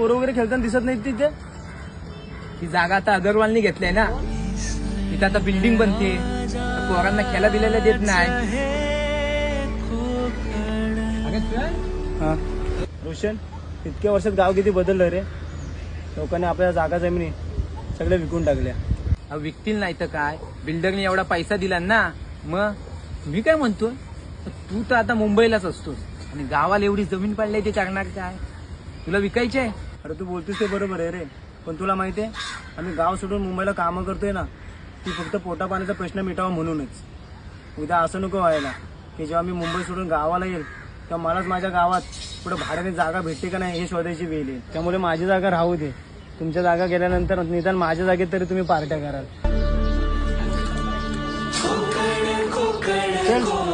पोरं वगैरे खेळताना दिसत नाही तिथे. ही जागा आता अगरवालनी घेतलीय ना, तिथं आता बिल्डिंग बनते, तर पोरांना खेळायला दिलेला देत नाही. हा रोशन, इतक्या वर्षात गाव किती बदललं रे. लोकांनी आपल्या जागा जमिनी सगळ्या विकून टाकल्या. विकतील नाही तर काय, बिल्डरने एवढा पैसा दिला ना. मग मी काय म्हणतो, तू तर आता मुंबईलाच असतोस आणि गावाला एवढी जमीन पडली, ते करणार काय? तुला विकायची आहे? अरे तू बोलतोस ते बरोबर आहे रे, पण तुला माहिती आहे आम्ही गाव सोडून मुंबईला कामं करतोय ना, ती फक्त पोटा पाण्याचा प्रश्न मिटावा म्हणूनच. उद्या असं नको व्हायला की जेव्हा मी मुंबई सोडून गावाला येईल तेव्हा मलाच माझ्या गावात पुढे भाड्याने जागा भेटते का नाही हे शोधायची वेळ येईल. त्यामुळे माझी जागा राहू दे. तुमच्या जागा गेल्यानंतर निदान माझ्या जागेत तरी तुम्ही पार्ट्या कराल. चल.